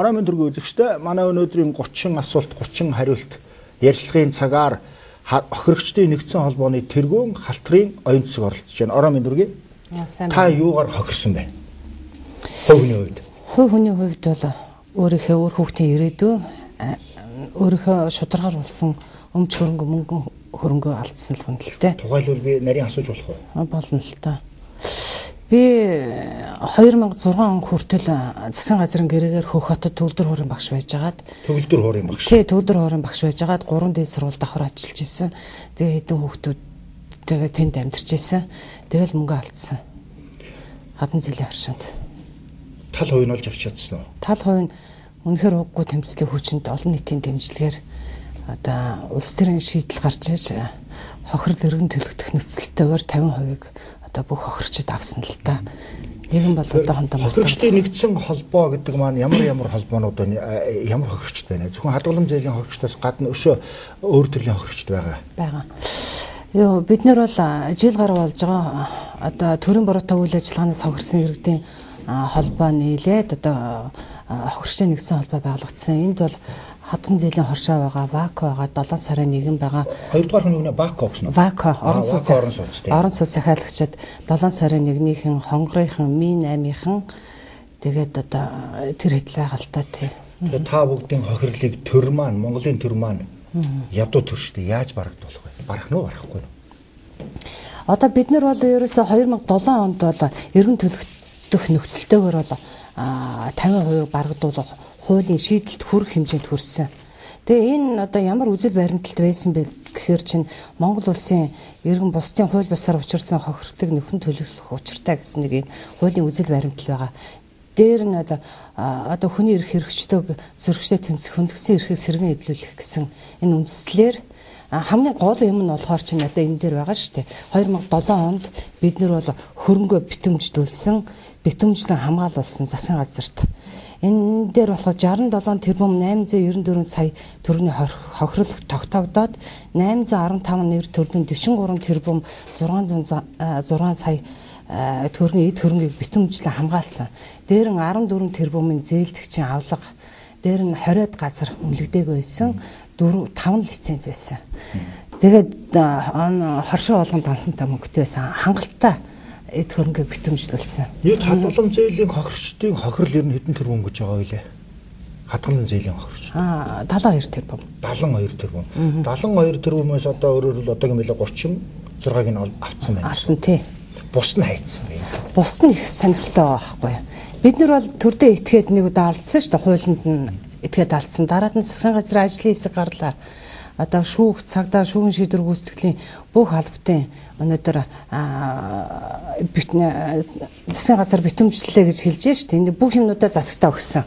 Орой минь төргийн үзэгчтэй манай өнөөдрийн 30 асуулт 30 хариулт ярилцлагын цагаар хохирогчдын нэгдсэн холбооны тэргуун халтрын оюун цэцэг оролцож байна. Орой минь төргийн та юугаар хохирсон бэ? Хувь хүний хувьд. Хувь хүний хувьд бол өөрийнхөө өөр хүүхдийн ирээдүй өөрийнхөө шударгаар болсон өмч хөрөнгө мөнгө хөрөнгөө алдсан л хүн л дээ. Тухайлбал би нарийн асууж болох уу? Болно л та. Би 2006 он хүртэл засгийн газрын гэрээгээр Хөх хотод төгөлдөр хуурын багш байжгаад төгөлдөр хуурын багш. Тий, төгөлдөр хуурын багш байжгаад 3 дэд сургууль давхар ажиллаж исэн. Тэгээ хэдэн хүүхдүүдтэйгээ тэнд амьдарч исэн. Тэгэл мөнгө алдсан. Хатан жилийн харшаанд. Тал хувь нь олж авч чадсан уу? Тал хувь нь үнэхээр уггүй тэмцлийн хүчинд олон нийтийн дэмжлэгээр одоо улс төрийн шийдэл гарч иж хохирол эргэн төлөгдөх нөхцөлтөөр 50%-ийг одоо бүх хохирчид авсан л та. Нэгэн бол одоо хондоо хохирчдын нэгдсэн холбоо гэдэг маань ямар холбоонууд байна? Ямар хохирчд байна? Зөвхөн хадгалам зээлийн хохирчдоос гадна өшөө өөр төрлийн хохирчд байгаа. Байгаа. Юу бид нар бол жил гаруй болж байгаа одоо төрийн бороотой үйл ажиллагаанаас хохирсан иргэдийн холбоо нийлээд одоо хохирчдын нэгдсэн холбоо байгуулагдсан. Энд бол хадгалан зээлийн хоршоо байгаа, ВАКО байгаа, 7 сарын 1 байгаа. Хоёрдугаар хүн нэг ВАКО гэсэн үү? ВАКО орон сууц захиалагчид 7 сарын 1-ийн хонгорынхан, Ми 8-ийн тэгээд одоо тэр хэд байгальтай тий. Тэгээд та бүгдийн хохирлыг төр маань, Монголын төр маань ядуу төр штэ яаж барагдуулах вэ? Барах нь уу, барахгүй нь? Одоо бид нар бол ерөөсөө 2007 онд бол эргэн төлөгдөх нөхцөлтөөр бол 50% барагдуулах хуулийн шийдэлд хүрэх хэмжээнд хүрсэн. Тэгээ энэ одоо ямар үзэл баримталт байсан бэ гэхээр чинь Монгол улсын иргэн бусдын хууль бусаар учирсан хохирлыг нөхөн төлөвлөх учиртай гэсэн нэг юм хуулийн үзэл баримтал байгаа. Дээр нь одоо хүний эрх хэрэгчтэйг зөрчилдөд тэмцэх хөндгсөн эрхийг сэргэн эвлүүлэх гэсэн энэ үндслээр хамгийн гол юм нь болохоор чинь одоо энэ дээр байгаа шүү дээ. 2007 онд бид нар бол хөрөнгөө битэмждүүлсэн, битэмжлэн хамгаалуулсан засгийн газарт. Энэ дээр болохоор 67 тэрбум 894 сая төгрөгийн хохирол тогтоогдоод 815 нэр төрлийн 43 тэрбум 606 сая төгрөгийн эд хөрөнгийг битэмжлэн хамгаалсан. Дээр нь 14 тэрбумын зээлдэгчийн авлага, дээр нь 20-од газар үнэлэгдээг байсан. 5 лиценз байсан. Тэгээд хоршоо болгонд дансантай мөнгөтэй байсан. Хангалттай эд хөрөнгө битэмжлүүлсэн. Нийт хадгалам зээлийн хохирчдын хохирол ер нь хэдэн тэрбум гэж байгаа вэ? Хадгалам зээлийн хохирч. 72 тэрбум. 72 тэрбум. 72 тэрбумээс одоо өөрөөр хэл одоогийн мэлээ 36-ыг нь авцсан байна. Авсан тий. Бус нь хайцсан байна. Бус нь их сонирхолтой байгаа байхгүй юу? Бид нар бол төрдөө этгээд нэг удаа алдсан шүү дээ. Хуулинд нь этгээд алдсан. Дараад нь засгийн газрын ажлын хэсэг гарлаа. Одоо шүүх цагдаа шүүгэн шийдвэр гүйцэтгэлийн бүх албатын өнөөдөр засгийн газар битэмжлэлээ гэж хэлж байна шүү дээ. Энд бүх юмнуудаа засагтаа өгсөн.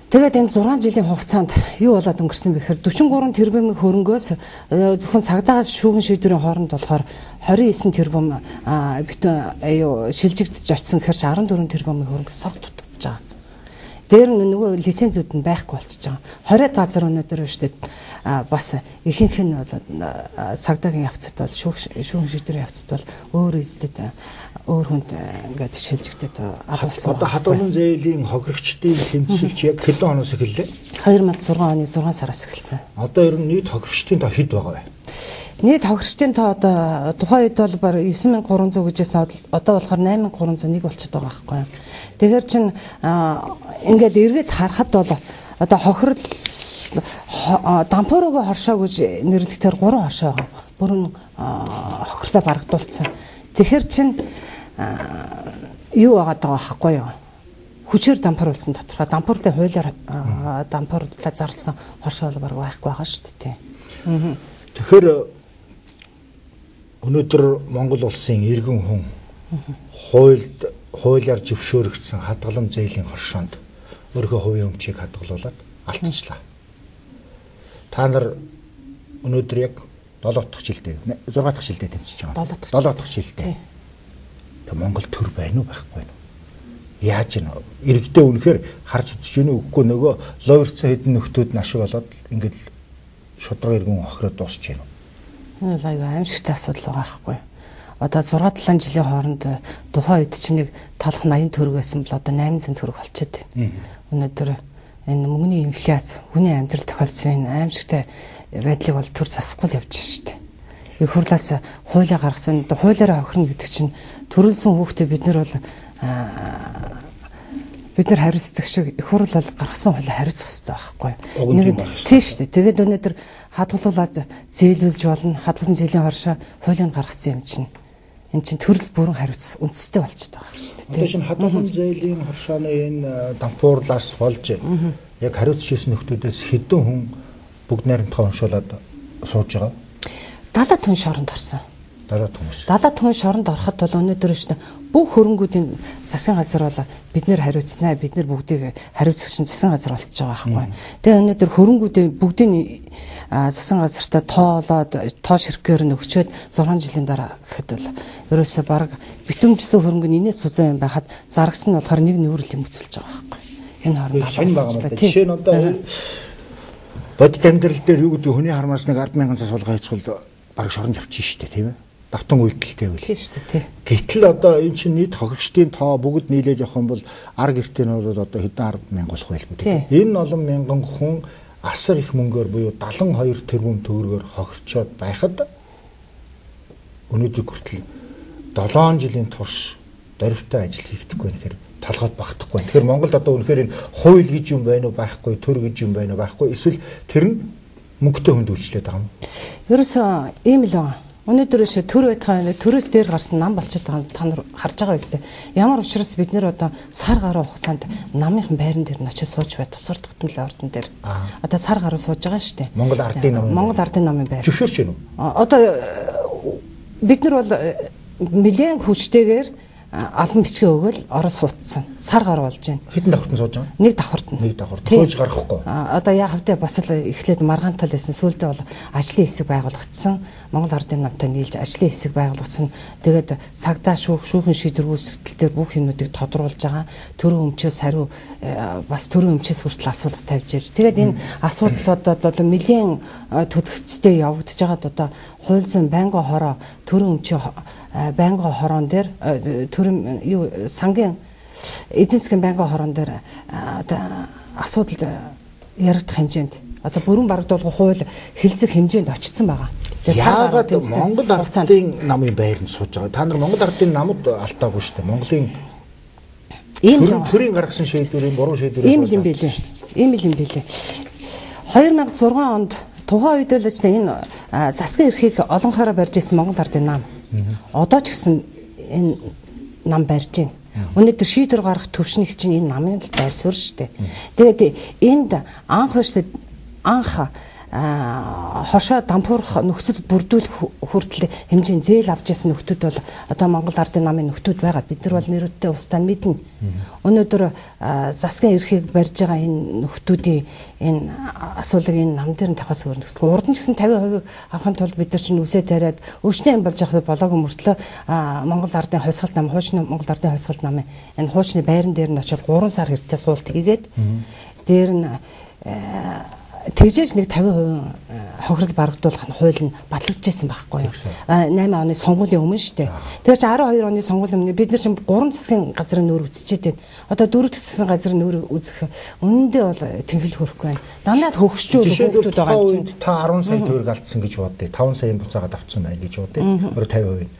Тэгээд энэ 6 жилийн хугацаанд юу болоод өнгөрсөн бэ гэхээр 43 тэрбумын хөрөнгөөс зөвхөн цагдаагаас шүүгэн шийдвэрийн хооронд болохоор 29 тэрбум шилжигдэж очсон гэхээр 14 тэрбумын хөрөнгө согт дутагдж байгаа. Дээр нь нөгөө лицензүүд нь байхгүй болчихж байгаа. 20-д газар өнөөдөр шүү дээ. Бас ихэнх нь бол цагдаагийн явцад бол шүүгэн шийдвэрийн явцад бол өөр эздэд өөр хүнд ингээд шилжигдээд агуулсан. Одоо хадгалан зээлийн хохирогчдын тэмцэлж яг хэдэн оноос эхэллээ? 2006 оны 6 сараас эхэлсэн. Одоо ер нь нийт хохирогчдын тоо хэд байгаа вэ? Нийт хохирчдын тоо одоо тухайн үед бол баг 9300 гэжсэн одоо болохоор 8301 болчиход байгаа байхгүй юу. Тэгэхээр чин ингээд эргээд харахад бол одоо хохирол дампуурыг хоршоо гэж нэрлэхдээ 3 хоршоо байгаа. Бүрэн хохирлоо барагдуулсан. Тэгэхээр чин юу агаад байгаа байхгүй юу. Хүчээр дампууруулсан тодорхой. Дампуурлын хуулиар дампуурлаа зарласан хоршоо бол баг байхгүй байгаа шүү дээ. Тэгэхээр өнөөдөр Монгол улсын иргэн хүн хуулиар зөвшөөрөгдсөн хадгалам зээлийн хоршоонд өөрийнхөө хувийн өмчийг хадгалуулаад алдчихлаа. Та нар өнөөдөр яг 7 дахь жилдээ 6 дахь жилдээ тэмцэж байгаа. 7 дахь жилдээ. Тэг Монгол төр байна уу байхгүй юу? Яаж нэ? Иргэдээ үнэхээр харж үзэж гинэ үгүй нөгөө ловерцсан хэдэн нөхдүүд нь ашиг болоод ингээд шудраг иргэн хохироод дуусч байна. Энэ л аюу аимшигтай асуудал байгаа байхгүй юу? одоо 6-7 жилийн хооронд тухайн үед чинь нэг толох 80 төгрөг байсан бол одоо 800 төгрөг болчиход байна. Өнөөдөр энэ мөнгөний инфляц, хүний амьдрал тохиолдсон энэ аимшигтай байдлыг бол төр засахгүй л явж байна шүү дээ. Их хурлаас хуулийг гаргасан, хуулиараа хохирно гэдэг чинь төрөлсөн хүүхдээ бид нар хариуцдаг шиг их хурл бол гаргасан хуулийг хариуцах хэрэгтэй байхгүй. Нэг тийм шүү дээ. Тэгээд өнөөдөр хадгалуулаад зээлүүлж болно. Хадгалсан зээлийн хоршоо хуулийг гаргасан юм чинь. Энд чинь төрөл бүрэн хариуц үндэстэй болчиход байгаа шүү дээ. Тэгээд шинэ хадгалсан зээлийн хоршооны энэ дампуурлаас болж яг хариуцж ирсэн нөхдөөдөөс хэдэн хүн бүгд найрамдахаа уншуулад сууж байгаа. 70 түн шоронд орсон. 70 түн шоронд ороход бол өнөөдөр шүү дээ бүх хөрөнгүүдийн засгийн газар бол бид нэр хариуцнаа, бид нар бүгдийг хариуцах шин засгийн газар болчихж байгаа байхгүй. Тэгээ өнөөдөр хөрөнгүүдийн бүгдийн засгийн газартаа тоолоод тоош хэрэгээр нь өгчөөд 6 жилийн дараа гэхэд бол ерөөсөө баг битүүмжсэн хөрөнгө нь инээс сузаа юм байхад зарагс нь болохоор нэг нүүрэл юм үзүүлж байгаа байхгүй. Энэ хооронд сайн байгаа юм. Жишээ нь одоо бодит амьдрал дээр юу гэдэг хүний хармаас нэг 10,000 цас суулгаа хийцгүүл баг шоронд явчих шүү дээ, тийм ээ. Давтан үйлдэлтэй үл. Тийм шүү дээ, тий. Гэтэл одоо энэ чинь нийт хохирчдын тоо бүгд нийлээд явах юм бол ар гэртийн бол одоо хэдэн 10,000 болох байлгүй тийм. Энэ олон мянган хүн асар их мөнгөөр буюу 72 тэрбум төгрөгөөр хохирчоод байхад өнөөдөр хүртэл 7 жилийн турш дөрвтэй ажил хийгдэхгүй нэхэр толгойд багтахгүй. Тэгэхээр Монголд одоо үнэхээр энэ хууль гэж юм байна уу байхгүй, төр гэж юм байна уу байхгүй, эсвэл тэр нь мөнгөтэй хүнд үйлчлээд байгаа юм. Ерөөсөө ийм л байгаа. Өнөөдөр шээ төр байтгаа төрөөс дээр гарсан нам болчиход байгаа та нар харж байгаа биз дээ. Ямар учраас бид нэр одоо сар гаруй хугацаанд намынхан байран дээр нь очиж сууж бай тусаар тогтмолын ордон дээр. Одоо сар гаруй сууж байгаа шүү дээ. Монгол ардын намын байр. Зөвшөөрч байна уу? Одоо бид нар бол нэлээд хүчтэйгээр албан бичгээ өгөөл ороо суудсан. Сар гаруй болж байна. Хэдэн давхартан сууж байгаа? Нэг давхарт нь. Нэг давхарт. Хөөж гарахгүй. Одоо яах вэ? Бас л эхлээд маргаантал байсан. Сүүлдээ бол ажлын хэсэг байгуулагдсан. Монгол ардын намтай нийлж ажлын хэсэг байгуулагдсан. Тэгээд цагдаа шүүхэн шийдвэр үүсгэл дээр бүх юмнуудыг тодруулж байгаа. Төрийн өмчөөс хариу бас төрийн өмчөөс хүртэл асуулга тавьж яаж. Тэгээд энэ асуудлуудад бол нэлийн төлөвцтэй явагдаж байгаад одоо хууль зүйн байнгын хороо төрийн өмчийн байнгын хороон дээр төрийн юу сангийн эдийн засгийн байнгын хороон дээр одоо асуудал яригдах хэмжээнд одоо бүрэн барагдуулгын хууль хэлцэх хэмжээнд очсон байгаа. Яагаад Монгол ардын намын байранд сууж байгаа? Та нар Монгол ардын намд алдаагүй шүү дээ. Монголын төрийн гаргасан шийдвэрийн буруу шийдвэрээс ийм юм билээ. Ийм юм билээ. 2006 онд тухайн үед л энэ засгийн эрхийг олонхороо барьж ирсэн Монгол ардын нам. Одоо ч гэсэн энэ нам барьж байна. Өнөөдөр шийдвэр гаргах төвшнийг чинь энэ намын л байр суурь шүү дээ. Тэгээд энд анх хошоо дампуурах нөхцөл бүрдүүлэх хүртэл хэмжээний зээл авч ясан нөхдүүд бол одоо Монгол ардын намын нөхдүүд байгаа. Бид нар бол нэрүүдтэй устдаа мэднэ. Өнөөдөр засгийн эрхийг барьж байгаа энэ нөхдүүдийн энэ асуулыг энэ нам дээр нь тавхаас өөр нөхцөл. Урд нь ч гэсэн 50% авахын тулд бид нар чинь үсээ тариад өвчнөө юм болж явах болоогүй мөртлөө Монгол ардын хувьсгалт нам, хуучны Монгол ардын хувьсгалт намын энэ хуучны байран дээр нь очиод 3 сар хэртээ суулт хийгээд дээр нь тэгжээж нэг 50% хохирол барагдуулах нь хууль нь батлагдчихсан байхгүй юу. 8 оны сонгуулийн өмнө шүү дээ. Тэгэхээр чи 12 оны сонгуулийн өмнө бид нар чинь 3 засгийн газрын нүүр үзчихэд байна. Одоо 4 засгийн газрын нүүр үзэх үнэндээ бол тэнхэл хөрөхгүй байна. Дандаа хөгшчүүл хүүхдүүд байгаа юм чинь. Та 10 сая төгрөг алдсан гэж бодъё. 5 саяын буцаагаад авцсан байна гэж бодъё. Өөр 50%.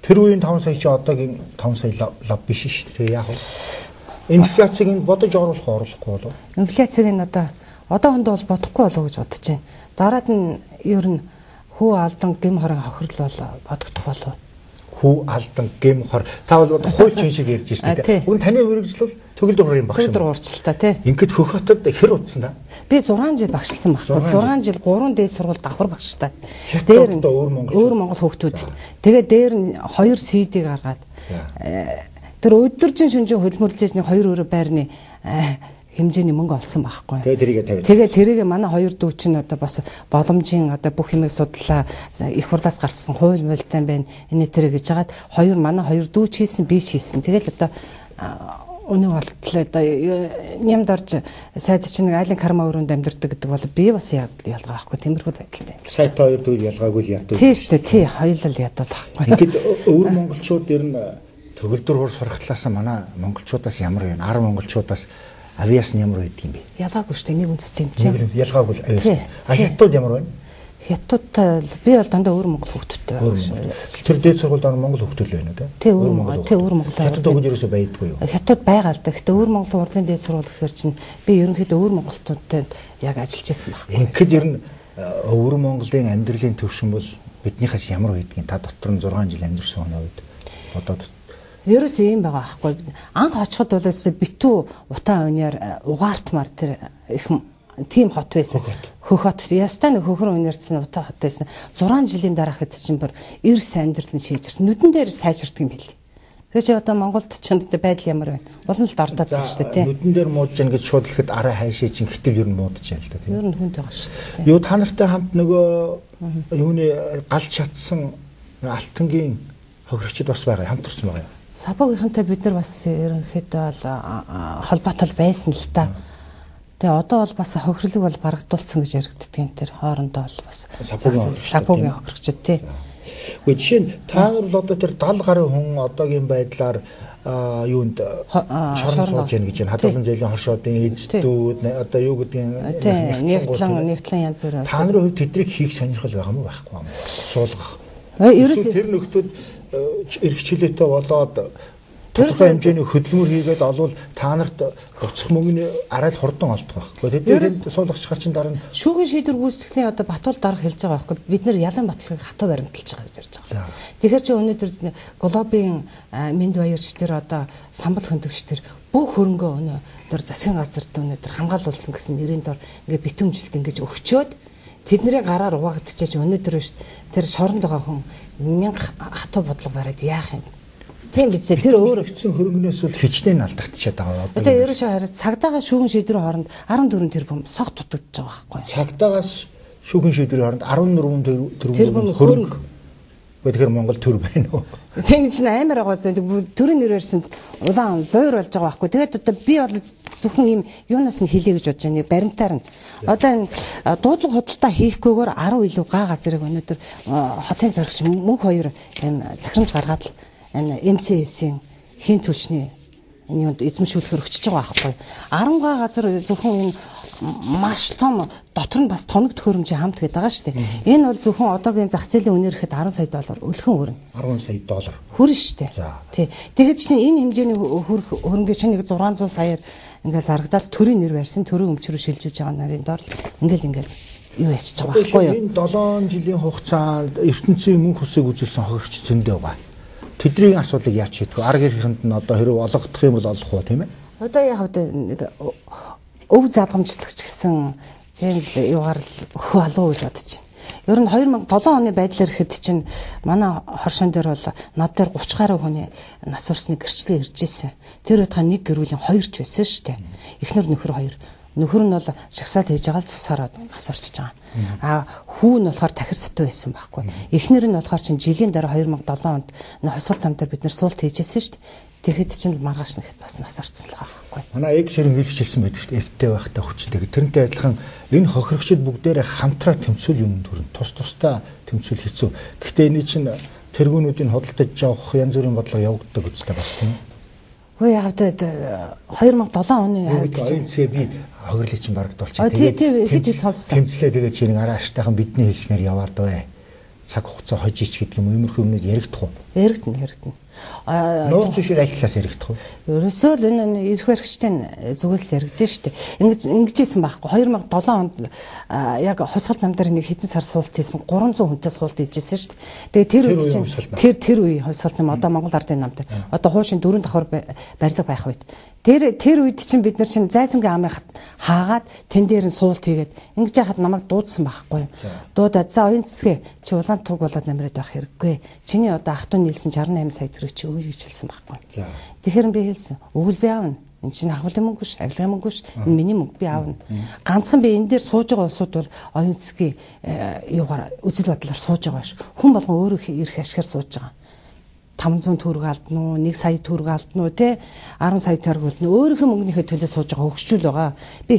Тэр үеийн 5 сая чи одоогийн 5 сая лав биш шүү дээ. Яг нь инфляцийг нь бодож оруулахгүй болов. Инфляцийг нь одоо хонд бол бодохгүй болов гэж бодож байна. Дараад нь ер нь хүү алдан гэм хорон хохирол бол бодогдох болов. Хүү алдан гэм хор та бол хуульчин шиг ярьж штэ тий. Уг таны үргэлжлэл төгөл дургарын багш. Төгөл дургуурчлаа тий. Ингээд хөх хотод хэр утсан да? Би 6 жил багшилсан баг. 6 жил 3 дээд сургууль давхар багштай. Дээр нь өөр Монгол хүүхдүүд. Тэгээ дээр нь 2 CD-г гаргаад тэр өдөржин шүнжин хөлмөрлж нэг 2 өрөө байрны хэмжээний мөнгө олсон байхгүй. Тэгээ тэрийг манай 2 дүү чинь одоо бас боломжийн одоо бүх юмыг судлаа их хурлаас гарсан хууль мөлтэй байна. Энэ тэрэг гэж хагаад манай 2 дүү ч хийсэн би ч хийсэн. Тэгэл одоо өнөө болтлоо одоо нямд орж сайд чинь нэг айлын карма өрөөнд амьдардаг гэдэг бол би бас ялгаа байхгүй тиймэрхүү байдалтай. Сайтай хоёр дүүл ялгаагүй л ядуу. Тийм шүү дээ. Тий хоёулаа ядуул байхгүй. Ингээд өвөр монголчууд ер нь төгөлдөр хуур сурах талаас манай монголчуудаас ямар вэ? Ар монголчуудаас авиас нь ямар байдаг юм бэ? Ялгаагүй шүү дээ. Нэг үндэс тэмцээн. Ялгаагүй авиас. Хятад ямар вэ? Хятадтай би бол дандаа өвөр монгол хүүхдтэй байна. Тэр дээд сургуульд орно монгол хүүхдүүд л байна уу те? Тий өвөр монгол. Хятад өгөөд ерөөсөө байдгүй юу? Хятад байгаа л да. Гэхдээ өвөр монголын урлагийн дээд сургууль гэхээр чинь би ерөнхийдөө өвөр монголчуудтай яг ажиллаж байсан баг. Ингээд ер нь өвөр монголын амьдралын төвшин бол биднийхээс ямар байдгийг та дотор нь 6 жил амьдэрсэн өнөө үед бодоод ерөөсөө юм байгаа байхгүй. Анх очиход бол битүү утаа өнөөр угаартмаар тэр их тийм хот байсан. Хөх хот. Ястаа нэг хөхрөн үнэрсэн утаа хот байсан. 6 жилийн дараах хэд чинь бүр эрс амьдрал нь шийдэрсэн. Нүдэн дээр сайжирдаг юм билий. Тэгэхээр чи одоо Монголд чанд байдал ямар байна? Улам л дордоод байна шүү дээ тийм. Нүдэн дээр муудж яа гэж шууд лэхэд араа хайшаа чинь гэтэл ер нь муудаж яа л да тийм. Ер нь хүнд байгаа шүү дээ. Юу та нартай хамт нөгөө юуны галж шатсан алтангийн хохирогчд бас байгаа хамт турсан байгаа. Сапогийнхантай бид нар бас ерөнхийдөө бол холбоотой байсан л та. Тэгээ одоо бол бас хохирлог бол барагдуулсан гэж яригддаг юм тэр хоорондоо бол бас сапогийн хохирогчд тий. Гэхдээ жишээ нь та нар л одоо тэр 70 гаруй хүн одоогийн байдлаар юунд шорон сууж яах гэж байна. Хадгалан зөлийн хоршоодын эзэдүүд одоо юу гэдгийг нэгтлэн янз бүр. Та нарын хувьд тэднийг хийх сонирхол байгаа мó байхгүй юм. Суулгах. Ерөөсөө тэр нөхдүүд эрх чөлөөтэй болоод тодорхой хэмжээний хөдөлмөр хийгээд олвол та нарт буцах мөнгөний арай л хурдан олдох байхгүй. Тэдний суулгачаар чинь дараа нь шүүгийн шийдвэр гүйцэтгэлийн одоо Батуул дарга хэлж байгаа байхгүй. Бид нэр ялан батлагыг хатуу баримталж байгаа гэж ярьж байгаа. Тэгэхээр чи өнөөдөр глобийн мэнд баярч тэр одоо самбал хөндөвч тэр бүх хөрөнгөө өнөө тэр засгийн газарт өнөөдөр хамгаалуулсан гэсэн нэрийн дор ингээ битүүмжилт ингэж өгчөөд тэдний гараар угаагдчихэж өнөөдөр биш тэр шоронд байгаа хүн 1000 хатуу бодлого бариад яах юм. Тийм биз дээ. Тэр өөр өгсөн хөрөнгнөөс бол хичнээн алдагдчихад байгаа. Одоо ерөөшөө хараад цагдаагаас шүүгэн шийдвэрийн хооронд 14 тэрбум сог дутагдж байгаа байхгүй. Цагдаагаас шүүгэн шийдвэрийн хооронд 14 тэрбум хөрөнгө. Тэгэхээр Монгол төр байна уу? Тийм ч амар байгаас төрийн нэрээрсэнд улаан лойр болж байгаа байхгүй. Тэгээд одоо би бол зөвхөн ийм юунаас нь хэлье гэж бодож байна. Баримтаар нь. Одоо энэ дуудлага худалдаа хийхгүйгээр 10 илүү га газрыг өнөөдөр хотын зарагч мөнх хоёр юм захирамж гаргаад л энэ МЦС-ийн хин түлшний энэ юунд эзэмшүүлэхээр өчөж байгаа байхгүй. 10 га газар зөвхөн энэ маш том дотор нь бас тоног төхөөрөмжийн хамт гэдэг байгаа шүү дээ. Энэ бол зөвхөн одоогийн зах зээлийн үнээр ихэд 10 сая доллар өлхөн өрнө. 10 сая доллар. Хүрнэ шүү дээ. Тий. Тэгэхээр чинь энэ хэмжээний хөрөнгө чинь нэг 600 саяар ингээл зарагдаад төрийн нэр барьсан төрийн өмчрөө шилжүүлж байгаа нарын доор ингээл юу ячиж байгаа байхгүй юу? Энэ 7 жилийн хугацаанд ертөнцийн мөнх усыг үзүүлсэн хохирогч зөндөө байгаа. Тэдний асуудлыг яаж шийдэх вэ? Арга хэрхэнд нь одоо хэрэг олгодох юм бол олох уу тийм ээ? Одоо яг нэг өв залгамжлагч гэсэн тийм л юугаар л өхөө алуу гэж бодож байна. Ер нь 2007 оны байдлаар ихэд чинь манай хоршон дээр бол над дээр 30 гаруй хүний нас урсны гэрчлэл ирж ирсэн. Тэр удаа нэг гэрүүлийн 2 ч байсан шүү дээ. Эхнэр нөхөр 2. Нөхөр нь бол шагсаад хийж байгаа л цусаараад нас урчиж байгаа. Хүү нь болохоор тахир татуу байсан байхгүй. Эхнэр нь болохоор чинь жилийн дараа 2007 онд хосолт хамтаар бид нэр суулт хийжсэн шүү дээ. Тэгэхэд чинь маргааш нэхэд бас нас орцсон л байгаа байхгүй. Манай эг ширэн хэлчихсэн байдаг шүү дээ. Эвтэй байхтай хүчтэй. Тэрнтэй адилхан энэ хохирогчд бүгдээрээ хамтраа тэмцүүл юм төрн. Тус тусдаа тэмцүүл хэцүү. Гэхдээ энэ чинь тэргүүнүүдийн хөдөлтөж явах янз бүрийн бодлого явагддаг үстэй бас тийм. Хөөе яг 2007 оны хавьд би хохирлыг чинь барагдуулчих. Тэмцлээ тэгээ чи нэг араа аштайхан бидний хэлснээр яваад бай. Цаг хугацаа хожиж гэдэг юм иймэрхүү юмнууд яригдах уу? Яригдана. Нууц зүйл аль талаас яригдах вэ? Ерөөсөө л энэ эрх баригчтай зүгээс яригдсан шүү дээ. Ингэжсэн байхгүй. 2007 онд яг хосгол намдар нэг хэдэн сар суулт хийсэн 300 хүнтэй суулт хийжсэн шүү дээ. Тэгээ тэр үед чинь тэр үе хосгол нам одоо Монгол Ардын намдар. Одоо хуушийн 4 давхар барилга байх үед тэр үед чинь бид нар чинь зайсангийн амыг хаагаад тэн дээр нь суулт хийгээд ингэж яхад намайг дуудсан байхгүй. Дуудаад за оюун цэсгээ чи улаан туг болоод намраад байх хэрэггүй. Чиний одоо ах トゥ нийлсэн 68 сая төгрөг чи өвөө гэж хэлсэн байхгүй. Тэгэхээр би хэлсэн. Өвөл би аавна. Энэ чинь ахвалын мөнгө биш, авилгын мөнгө биш. Энэ миний мөнгө би аавна. Ганцхан би энэ дээр сууж байгаа улсууд бол оюун цэсгийн юугаар үзэл бодлоор сууж байгаа ш. Хүн болгон өөрөө ирэх ашигар сууж байгаа. 500 төгрөг алдна уу, 1 сая төгрөг алдна уу, те 10 сая төгрөг алдна. Өөрийнхөө мөнгөнийхөө төлөө сууж байгаа хөгшчүүл байгаа. Би